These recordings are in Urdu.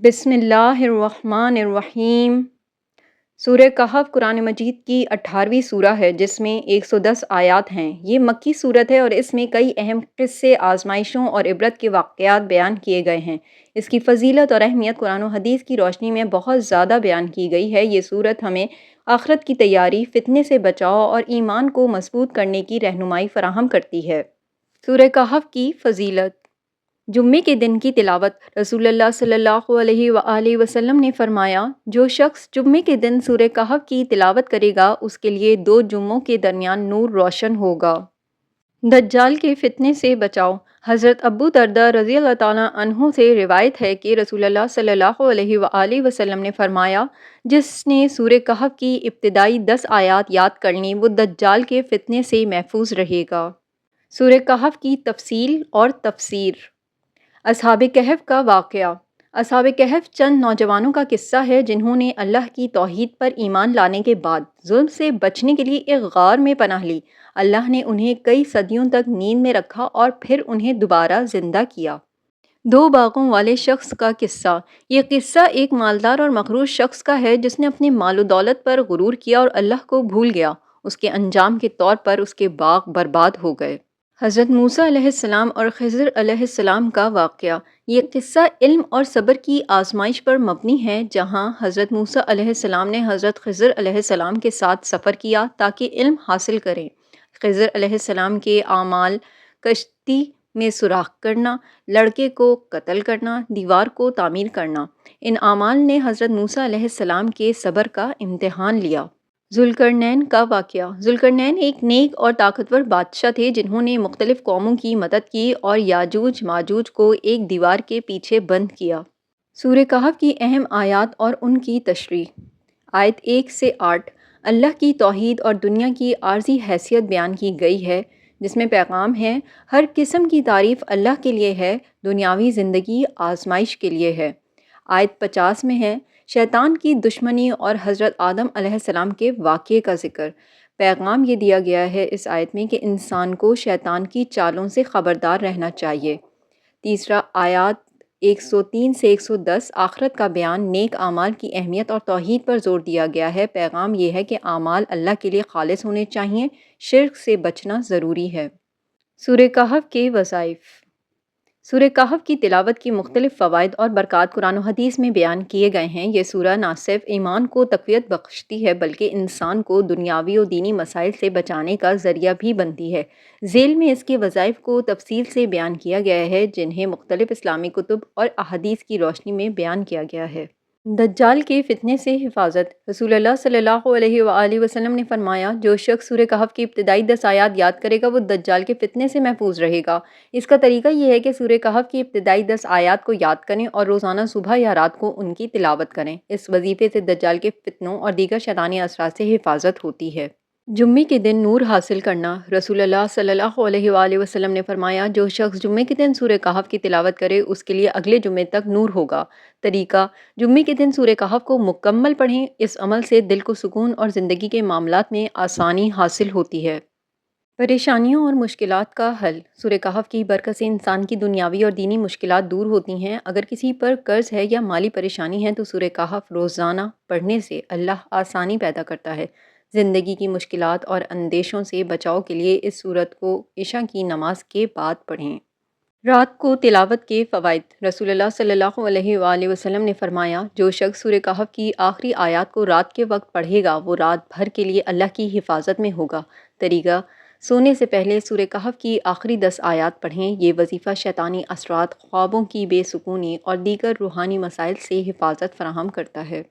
بسم اللہ الرحمن الرحیم۔ سورہ کہف قرآن مجید کی 18ویں سورہ ہے جس میں 110 آیات ہیں۔ یہ مکی صورت ہے اور اس میں کئی اہم قصے، آزمائشوں اور عبرت کے واقعات بیان کیے گئے ہیں۔ اس کی فضیلت اور اہمیت قرآن و حدیث کی روشنی میں بہت زیادہ بیان کی گئی ہے۔ یہ سورت ہمیں آخرت کی تیاری، فتنے سے بچاؤ اور ایمان کو مضبوط کرنے کی رہنمائی فراہم کرتی ہے۔ سورہ کہف کی فضیلت۔ جمعے کے دن کی تلاوت۔ رسول اللہ صلی اللہ علیہ وآلہ وسلم نے فرمایا، جو شخص جمعے کے دن سورہ کہف کی تلاوت کرے گا اس کے لیے 2 جمعوں کے درمیان نور روشن ہوگا۔ دجال کے فتنے سے بچاؤ۔ حضرت ابو درداء رضی اللہ تعالیٰ عنہ سے روایت ہے کہ رسول اللہ صلی اللہ علیہ وآلہ وسلم نے فرمایا، جس نے سورہ کہف کی ابتدائی 10 آیات یاد کر لیں وہ دجال کے فتنے سے محفوظ رہے گا۔ سورہ کہف کی تفصیل اور تفسیر۔ اصحاب کہف کا واقعہ۔ اصحاب کہف چند نوجوانوں کا قصہ ہے جنہوں نے اللہ کی توحید پر ایمان لانے کے بعد ظلم سے بچنے کے لیے ایک غار میں پناہ لی۔ اللہ نے انہیں کئی صدیوں تک نیند میں رکھا اور پھر انہیں دوبارہ زندہ کیا۔ 2 باغوں والے شخص کا قصہ۔ یہ قصہ ایک مالدار اور مغرور شخص کا ہے جس نے اپنے مال و دولت پر غرور کیا اور اللہ کو بھول گیا۔ اس کے انجام کے طور پر اس کے باغ برباد ہو گئے۔ حضرت موسیٰ علیہ السلام اور خضر علیہ السلام کا واقعہ۔ یہ قصہ علم اور صبر کی آزمائش پر مبنی ہے، جہاں حضرت موسیٰ علیہ السلام نے حضرت خضر علیہ السلام کے ساتھ سفر کیا تاکہ علم حاصل کریں۔ خضر علیہ السلام کے اعمال: کشتی میں سوراخ کرنا، لڑکے کو قتل کرنا، دیوار کو تعمیر کرنا۔ ان اعمال نے حضرت موسیٰ علیہ السلام کے صبر کا امتحان لیا۔ ذوالقرنین کا واقعہ۔ ذوالقرنین ایک نیک اور طاقتور بادشاہ تھے جنہوں نے مختلف قوموں کی مدد کی اور یاجوج ماجوج کو ایک دیوار کے پیچھے بند کیا۔ سورہ کہف کی اہم آیات اور ان کی تشریح۔ آیت 1 سے 8 اللہ کی توحید اور دنیا کی عارضی حیثیت بیان کی گئی ہے، جس میں پیغام ہے: ہر قسم کی تعریف اللہ کے لیے ہے، دنیاوی زندگی آزمائش کے لیے ہے۔ آیت 50 میں ہے: شیطان کی دشمنی اور حضرت آدم علیہ السلام کے واقعے کا ذکر۔ پیغام یہ دیا گیا ہے اس آیت میں کہ انسان کو شیطان کی چالوں سے خبردار رہنا چاہیے۔ تیسرا، آیات 103 سے 110 آخرت کا بیان، نیک اعمال کی اہمیت اور توحید پر زور دیا گیا ہے۔ پیغام یہ ہے کہ اعمال اللہ کے لیے خالص ہونے چاہئیں، شرک سے بچنا ضروری ہے۔ سورہ کہف کے وظائف۔ سورہ کہف کی تلاوت کی مختلف فوائد اور برکات قرآن و حدیث میں بیان کیے گئے ہیں۔ یہ سورہ نہ صرف ایمان کو تقویت بخشتی ہے بلکہ انسان کو دنیاوی و دینی مسائل سے بچانے کا ذریعہ بھی بنتی ہے۔ ذیل میں اس کے وظائف کو تفصیل سے بیان کیا گیا ہے جنہیں مختلف اسلامی کتب اور احادیث کی روشنی میں بیان کیا گیا ہے۔ دجال کے فتنے سے حفاظت۔ رسول اللہ صلی اللہ علیہ وآلہ وسلم نے فرمایا، جو شخص سورہ کہف کی ابتدائی 10 آیات یاد کرے گا وہ دجال کے فتنے سے محفوظ رہے گا۔ اس کا طریقہ یہ ہے کہ سورہ کہف کی ابتدائی 10 آیات کو یاد کریں اور روزانہ صبح یا رات کو ان کی تلاوت کریں۔ اس وظیفے سے دجال کے فتنوں اور دیگر شیطانی اثرات سے حفاظت ہوتی ہے۔ جمعے کے دن نور حاصل کرنا۔ رسول اللہ صلی اللہ علیہ وآلہ وسلم نے فرمایا، جو شخص جمعے کے دن سورہ کہف کی تلاوت کرے اس کے لیے اگلے جمعے تک نور ہوگا۔ طریقہ: جمعے کے دن سورہ کہف کو مکمل پڑھیں۔ اس عمل سے دل کو سکون اور زندگی کے معاملات میں آسانی حاصل ہوتی ہے۔ پریشانیوں اور مشکلات کا حل۔ سورہ کہف کی برکت سے انسان کی دنیاوی اور دینی مشکلات دور ہوتی ہیں۔ اگر کسی پر قرض ہے یا مالی پریشانی ہے تو سورہ کہف روزانہ پڑھنے سے اللہ آسانی پیدا کرتا ہے۔ زندگی کی مشکلات اور اندیشوں سے بچاؤ کے لیے اس سورت کو عشاء کی نماز کے بعد پڑھیں۔ رات کو تلاوت کے فوائد۔ رسول اللہ صلی اللہ علیہ وآلہ وسلم نے فرمایا، جو شخص سورہ کہف کی آخری آیات کو رات کے وقت پڑھے گا وہ رات بھر کے لیے اللہ کی حفاظت میں ہوگا۔ طریقہ: سونے سے پہلے سورہ کہف کی آخری 10 آیات پڑھیں۔ یہ وظیفہ شیطانی اثرات، خوابوں کی بے سکونی اور دیگر روحانی مسائل سے حفاظت فراہم کرتا ہے۔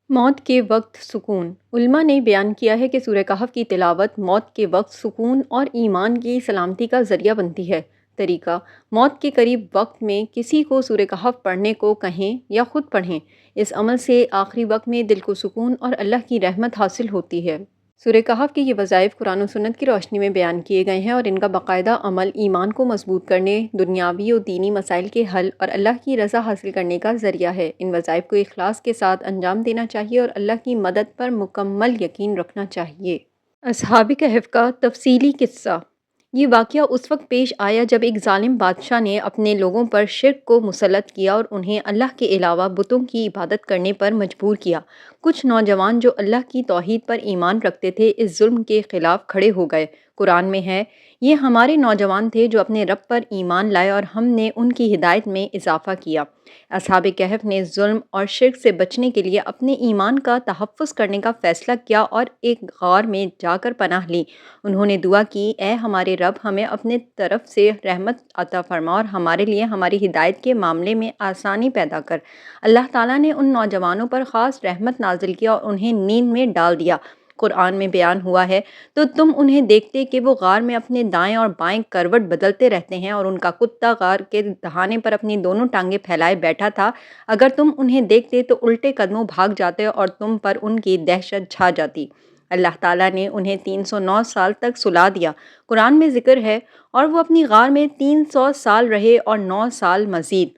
موت کے وقت سکون۔ علماء نے بیان کیا ہے کہ سورہ کہف کی تلاوت موت کے وقت سکون اور ایمان کی سلامتی کا ذریعہ بنتی ہے۔ طریقہ: موت کے قریب وقت میں کسی کو سورہ کہف پڑھنے کو کہیں یا خود پڑھیں۔ اس عمل سے آخری وقت میں دل کو سکون اور اللہ کی رحمت حاصل ہوتی ہے۔ سورہ کہف کے یہ وظائف قرآن و سنت کی روشنی میں بیان کیے گئے ہیں اور ان کا باقاعدہ عمل ایمان کو مضبوط کرنے، دنیاوی و دینی مسائل کے حل اور اللہ کی رضا حاصل کرنے کا ذریعہ ہے۔ ان وظائف کو اخلاص کے ساتھ انجام دینا چاہیے اور اللہ کی مدد پر مکمل یقین رکھنا چاہیے۔ اصحاب کہف کا تفصیلی قصہ۔ یہ واقعہ اس وقت پیش آیا جب ایک ظالم بادشاہ نے اپنے لوگوں پر شرک کو مسلط کیا اور انہیں اللہ کے علاوہ بتوں کی عبادت کرنے پر مجبور کیا۔ کچھ نوجوان جو اللہ کی توحید پر ایمان رکھتے تھے اس ظلم کے خلاف کھڑے ہو گئے۔ قرآن میں ہے، یہ ہمارے نوجوان تھے جو اپنے رب پر ایمان لائے اور ہم نے ان کی ہدایت میں اضافہ کیا۔ اصحاب کہف نے ظلم اور شرک سے بچنے کے لیے اپنے ایمان کا تحفظ کرنے کا فیصلہ کیا اور ایک غار میں جا کر پناہ لی۔ انہوں نے دعا کی، اے ہمارے رب، ہمیں اپنے طرف سے رحمت عطا فرما اور ہمارے لیے ہماری ہدایت کے معاملے میں آسانی پیدا کر۔ اللہ تعالیٰ نے ان نوجوانوں پر خاص رحمت نازل کیا اور انہیں نیند میں ڈال دیا۔ قرآن میں بیان ہوا ہے، تو تم انہیں دیکھتے کہ وہ غار میں اپنے دائیں اور بائیں کروٹ بدلتے رہتے ہیں اور ان کا کتا غار کے دہانے پر اپنی دونوں ٹانگیں پھیلائے بیٹھا تھا۔ اگر تم انہیں دیکھتے تو الٹے قدموں بھاگ جاتے اور تم پر ان کی دہشت چھا جاتی۔ اللہ تعالیٰ نے انہیں 309 سال تک سلا دیا۔ قرآن میں ذکر ہے، اور وہ اپنی غار میں 300 سال رہے اور 9 سال مزید۔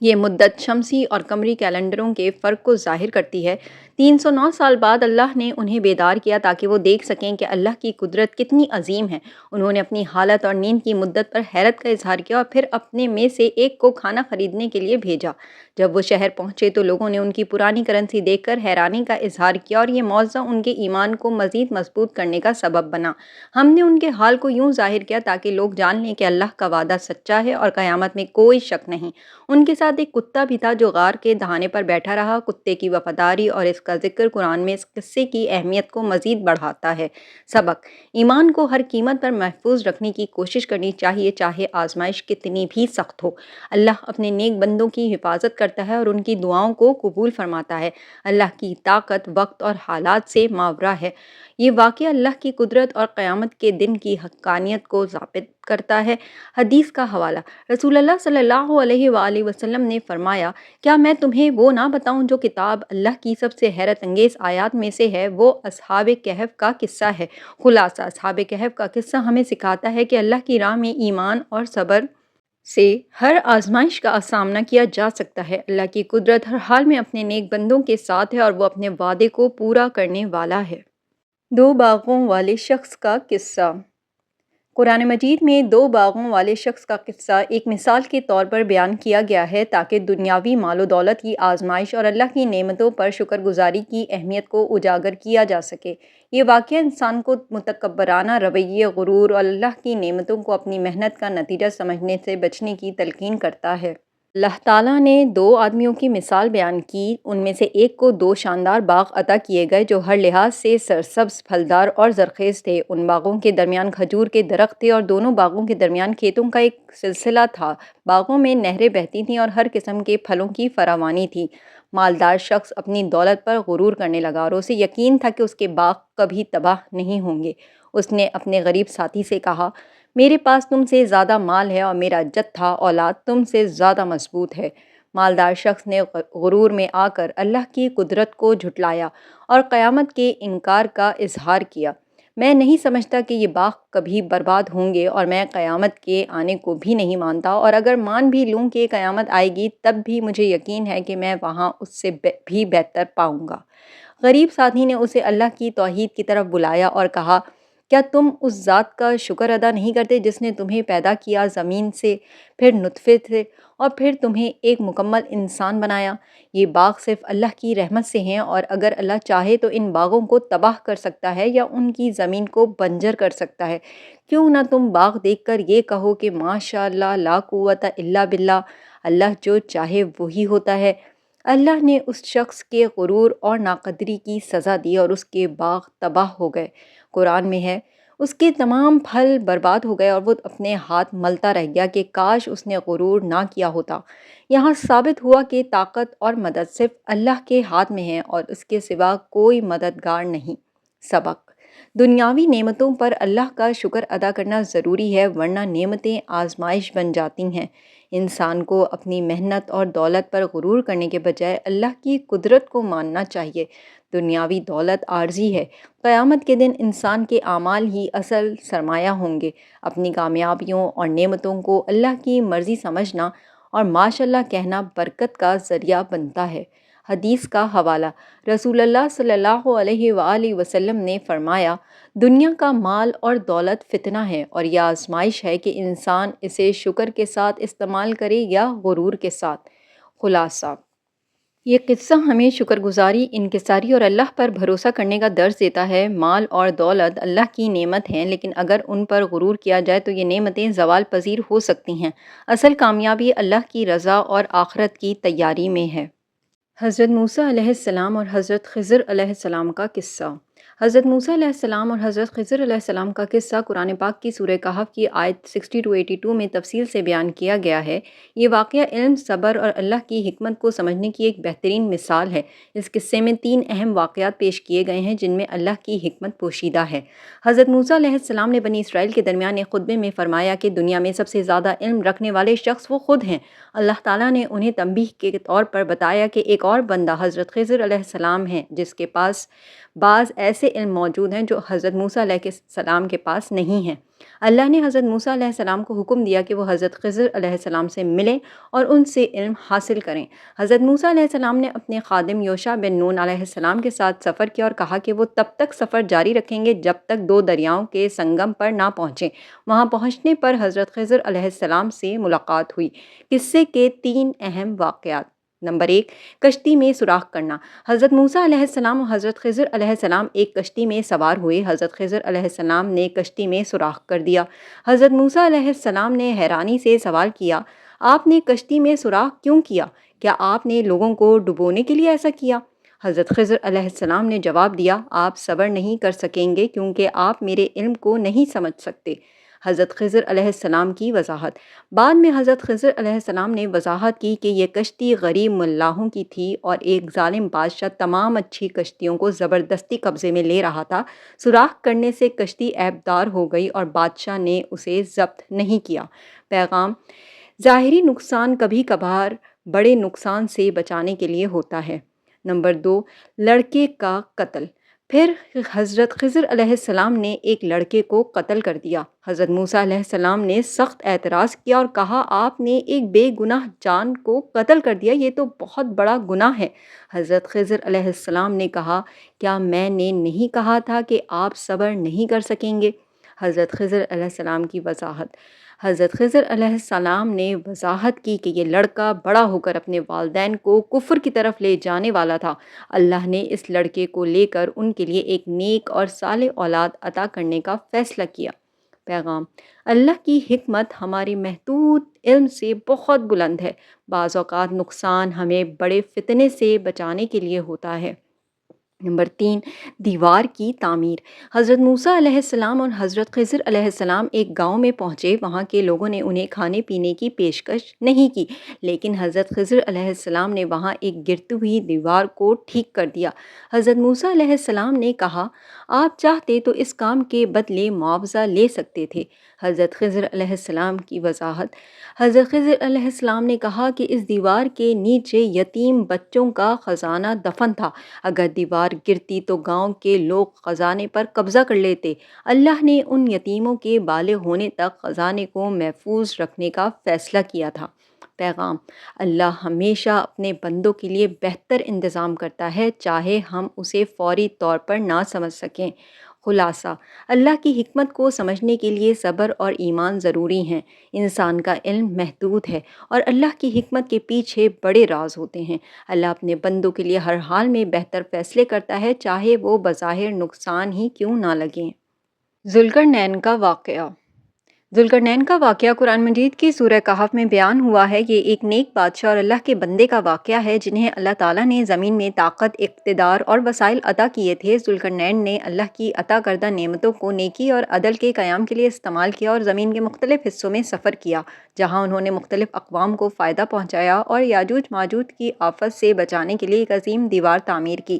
یہ مدت شمسی اور قمری کیلنڈروں کے فرق کو ظاہر کرتی ہے۔ 309 سال بعد اللہ نے انہیں بیدار کیا تاکہ وہ دیکھ سکیں کہ اللہ کی قدرت کتنی عظیم ہے۔ انہوں نے اپنی حالت اور نیند کی مدت پر حیرت کا اظہار کیا اور پھر اپنے میں سے ایک کو کھانا خریدنے کے لیے بھیجا۔ جب وہ شہر پہنچے تو لوگوں نے ان کی پرانی کرنسی دیکھ کر حیرانی کا اظہار کیا اور یہ معجزہ ان کے ایمان کو مزید مضبوط کرنے کا سبب بنا۔ ہم نے ان کے حال کو یوں ظاہر کیا تاکہ لوگ جان لیں کہ اللہ کا وعدہ سچا ہے اور قیامت میں کوئی شک نہیں۔ ان کے ساتھ ایک کتا بھی تھا جو غار کے دہانے پر بیٹھا رہا۔ کتے کی وفاداری اور اس کا ذکر قرآن میں اس قصے کی اہمیت کو مزید بڑھاتا ہے۔ سبق: ایمان کو ہر قیمت پر محفوظ رکھنے کی کوشش کرنی چاہیے، چاہے آزمائش کتنی بھی سخت ہو۔ اللہ اپنے نیک بندوں کی حفاظت کرتا ہے اور ان کی دعاؤں کو قبول فرماتا ہے۔ اللہ کی طاقت وقت اور حالات سے ماورا ہے۔ یہ واقعہ اللہ کی قدرت اور قیامت کے دن کی حقانیت کو ثابت کرتا ہے۔ حدیث کا حوالہ: رسول اللہ صلی اللہ علیہ وآلہ وسلم نے فرمایا، کیا میں تمہیں وہ نہ بتاؤں جو کتاب اللہ کی سب سے حیرت انگیز آیات میں سے ہے؟ وہ اصحاب کہف کا قصہ ہے۔ خلاصہ: اصحاب کہف کا قصہ ہمیں سکھاتا ہے کہ اللہ کی راہ میں ایمان اور صبر سے ہر آزمائش کا سامنا کیا جا سکتا ہے۔ اللہ کی قدرت ہر حال میں اپنے نیک بندوں کے ساتھ ہے اور وہ اپنے وعدے کو پورا کرنے والا ہے۔ دو باغوں والے شخص کا قصہ۔ قرآن مجید میں دو باغوں والے شخص کا قصہ ایک مثال کے طور پر بیان کیا گیا ہے تاکہ دنیاوی مال و دولت کی آزمائش اور اللہ کی نعمتوں پر شکر گزاری کی اہمیت کو اجاگر کیا جا سکے۔ یہ واقعہ انسان کو متکبرانہ رویے، غرور اور اللہ کی نعمتوں کو اپنی محنت کا نتیجہ سمجھنے سے بچنے کی تلقین کرتا ہے۔ اللہ تعالیٰ نے دو آدمیوں کی مثال بیان کی۔ ان میں سے ایک کو دو شاندار باغ عطا کیے گئے جو ہر لحاظ سے سرسبز، پھلدار اور زرخیز تھے۔ ان باغوں کے درمیان کھجور کے درخت تھے اور دونوں باغوں کے درمیان کھیتوں کا ایک سلسلہ تھا۔ باغوں میں نہریں بہتی تھیں اور ہر قسم کے پھلوں کی فراوانی تھی۔ مالدار شخص اپنی دولت پر غرور کرنے لگا اور اسے یقین تھا کہ اس کے باغ کبھی تباہ نہیں ہوں گے۔ اس نے اپنے غریب ساتھی سے کہا، میرے پاس تم سے زیادہ مال ہے اور میرا جتھا اولاد تم سے زیادہ مضبوط ہے۔ مالدار شخص نے غرور میں آ کر اللہ کی قدرت کو جھٹلایا اور قیامت کے انکار کا اظہار کیا۔ میں نہیں سمجھتا کہ یہ باغ کبھی برباد ہوں گے اور میں قیامت کے آنے کو بھی نہیں مانتا، اور اگر مان بھی لوں کہ قیامت آئے گی تب بھی مجھے یقین ہے کہ میں وہاں اس سے بھی بہتر پاؤں گا۔ غریب ساتھی نے اسے اللہ کی توحید کی طرف بلایا اور کہا، کیا تم اس ذات کا شکر ادا نہیں کرتے جس نے تمہیں پیدا کیا زمین سے، پھر نطفے سے اور پھر تمہیں ایک مکمل انسان بنایا؟ یہ باغ صرف اللہ کی رحمت سے ہیں اور اگر اللہ چاہے تو ان باغوں کو تباہ کر سکتا ہے یا ان کی زمین کو بنجر کر سکتا ہے۔ کیوں نہ تم باغ دیکھ کر یہ کہو کہ ماشاء اللہ لا قوت الا باللہ، اللہ جو چاہے وہی ہوتا ہے۔ اللہ نے اس شخص کے غرور اور ناقدری کی سزا دی اور اس کے باغ تباہ ہو گئے۔ قرآن میں ہے، اس کے تمام پھل برباد ہو گئے اور وہ اپنے ہاتھ ملتا رہ گیا کہ کاش اس نے غرور نہ کیا ہوتا۔ یہاں ثابت ہوا کہ طاقت اور مدد صرف اللہ کے ہاتھ میں ہے اور اس کے سوا کوئی مددگار نہیں۔ سبق: دنیاوی نعمتوں پر اللہ کا شکر ادا کرنا ضروری ہے ورنہ نعمتیں آزمائش بن جاتی ہیں۔ انسان کو اپنی محنت اور دولت پر غرور کرنے کے بجائے اللہ کی قدرت کو ماننا چاہیے۔ دنیاوی دولت عارضی ہے، قیامت کے دن انسان کے اعمال ہی اصل سرمایہ ہوں گے۔ اپنی کامیابیوں اور نعمتوں کو اللہ کی مرضی سمجھنا اور ماشاء اللہ کہنا برکت کا ذریعہ بنتا ہے۔ حدیث کا حوالہ۔ رسول اللہ صلی اللہ علیہ وآلہ وسلم نے فرمایا، دنیا کا مال اور دولت فتنہ ہے اور یہ آزمائش ہے کہ انسان اسے شکر کے ساتھ استعمال کرے یا غرور کے ساتھ۔ خلاصہ، یہ قصہ ہمیں شکر گزاری، انکساری اور اللہ پر بھروسہ کرنے کا درس دیتا ہے۔ مال اور دولت اللہ کی نعمت ہیں، لیکن اگر ان پر غرور کیا جائے تو یہ نعمتیں زوال پذیر ہو سکتی ہیں۔ اصل کامیابی اللہ کی رضا اور آخرت کی تیاری میں ہے۔ حضرت موسیٰ علیہ السلام اور حضرت خضر علیہ السلام کا قصہ۔ حضرت موسیٰ علیہ السلام اور حضرت خضر علیہ السلام کا قصہ قرآن پاک کی سورہ کہف کی آیت 60-82 میں تفصیل سے بیان کیا گیا ہے۔ یہ واقعہ علم، صبر اور اللہ کی حکمت کو سمجھنے کی ایک بہترین مثال ہے۔ اس قصے میں 3 اہم واقعات پیش کیے گئے ہیں جن میں اللہ کی حکمت پوشیدہ ہے۔ حضرت موسیٰ علیہ السلام نے بنی اسرائیل کے درمیان ایک خطبے میں فرمایا کہ دنیا میں سب سے زیادہ علم رکھنے والے شخص وہ خود ہیں۔ اللہ تعالیٰ نے انہیں تنبیہ کے طور پر بتایا کہ ایک اور بندہ حضرت خضر علیہ السلام ہیں جس کے پاس بعض ایسے علم موجود ہیں جو حضرت موسیٰ علیہ السلام کے پاس نہیں ہیں۔ اللہ نے حضرت موسیٰ علیہ السلام کو حکم دیا کہ وہ حضرت خضر علیہ السلام سے ملیں اور ان سے علم حاصل کریں۔ حضرت موسیٰ علیہ السلام نے اپنے خادم یوشع بن نون علیہ السلام کے ساتھ سفر کیا اور کہا کہ وہ تب تک سفر جاری رکھیں گے جب تک 2 دریاؤں کے سنگم پر نہ پہنچیں۔ وہاں پہنچنے پر حضرت خضر علیہ السلام سے ملاقات ہوئی۔ قصے کے 3 اہم واقعات۔ نمبر 1، کشتی میں سوراخ کرنا۔ حضرت موسیٰ علیہ السلام اور حضرت خضر علیہ السلام ایک کشتی میں سوار ہوئے۔ حضرت خضر علیہ السلام نے کشتی میں سوراخ کر دیا۔ حضرت موسیٰ علیہ السلام نے حیرانی سے سوال کیا، آپ نے کشتی میں سوراخ کیوں کیا؟ کیا آپ نے لوگوں کو ڈبونے کے لیے ایسا کیا؟ حضرت خضر علیہ السلام نے جواب دیا، آپ صبر نہیں کر سکیں گے کیونکہ آپ میرے علم کو نہیں سمجھ سکتے۔ حضرت خضر علیہ السلام کی وضاحت۔ بعد میں حضرت خضر علیہ السلام نے وضاحت کی کہ یہ کشتی غریب ملاحوں کی تھی اور ایک ظالم بادشاہ تمام اچھی کشتیوں کو زبردستی قبضے میں لے رہا تھا۔ سوراخ کرنے سے کشتی عیبدار ہو گئی اور بادشاہ نے اسے ضبط نہیں کیا۔ پیغام: ظاہری نقصان کبھی کبھار بڑے نقصان سے بچانے کے لیے ہوتا ہے۔ نمبر 2، لڑکے کا قتل۔ پھر حضرت خضر علیہ السلام نے ایک لڑکے کو قتل کر دیا۔ حضرت موسیٰ علیہ السلام نے سخت اعتراض کیا اور کہا، آپ نے ایک بے گناہ جان کو قتل کر دیا، یہ تو بہت بڑا گناہ ہے۔ حضرت خضر علیہ السلام نے کہا، کیا میں نے نہیں کہا تھا کہ آپ صبر نہیں کر سکیں گے؟ حضرت خضر علیہ السلام کی وضاحت۔ حضرت خضر علیہ السلام نے وضاحت کی کہ یہ لڑکا بڑا ہو کر اپنے والدین کو کفر کی طرف لے جانے والا تھا۔ اللہ نے اس لڑکے کو لے کر ان کے لیے ایک نیک اور صالح اولاد عطا کرنے کا فیصلہ کیا۔ پیغام: اللہ کی حکمت ہماری محدود علم سے بہت بلند ہے۔ بعض اوقات نقصان ہمیں بڑے فتنے سے بچانے کے لیے ہوتا ہے۔ نمبر 3، دیوار کی تعمیر۔ حضرت موسیٰ علیہ السلام اور حضرت خضر علیہ السلام ایک گاؤں میں پہنچے۔ وہاں کے لوگوں نے انہیں کھانے پینے کی پیشکش نہیں کی، لیکن حضرت خضر علیہ السلام نے وہاں ایک گرتی ہوئی دیوار کو ٹھیک کر دیا۔ حضرت موسیٰ علیہ السلام نے کہا، آپ چاہتے تو اس کام کے بدلے معاوضہ لے سکتے تھے۔ حضرت خضر علیہ السلام کی وضاحت۔ حضرت خضر علیہ السلام نے کہا کہ اس دیوار کے نیچے یتیم بچوں کا خزانہ دفن تھا۔ اگر دیوار گرتی تو گاؤں کے لوگ خزانے پر قبضہ کر لیتے۔ اللہ نے ان یتیموں کے بالغ ہونے تک خزانے کو محفوظ رکھنے کا فیصلہ کیا تھا۔ پیغام: اللہ ہمیشہ اپنے بندوں کے لیے بہتر انتظام کرتا ہے، چاہے ہم اسے فوری طور پر نہ سمجھ سکیں۔ خلاصہ: اللہ کی حکمت کو سمجھنے کے لیے صبر اور ایمان ضروری ہیں۔ انسان کا علم محدود ہے اور اللہ کی حکمت کے پیچھے بڑے راز ہوتے ہیں۔ اللہ اپنے بندوں کے لیے ہر حال میں بہتر فیصلے کرتا ہے، چاہے وہ بظاہر نقصان ہی کیوں نہ لگیں۔ ذوالقرنین کا واقعہ۔ ذوالقرنین کا واقعہ قرآن مجید کی سورہ کہف میں بیان ہوا ہے۔ یہ ایک نیک بادشاہ اور اللہ کے بندے کا واقعہ ہے جنہیں اللہ تعالیٰ نے زمین میں طاقت، اقتدار اور وسائل عطا کیے تھے۔ ذوالقرنین نے اللہ کی عطا کردہ نعمتوں کو نیکی اور عدل کے قیام کے لیے استعمال کیا اور زمین کے مختلف حصوں میں سفر کیا، جہاں انہوں نے مختلف اقوام کو فائدہ پہنچایا اور یاجوج ماجوج کی آفت سے بچانے کے لیے ایک عظیم دیوار تعمیر کی۔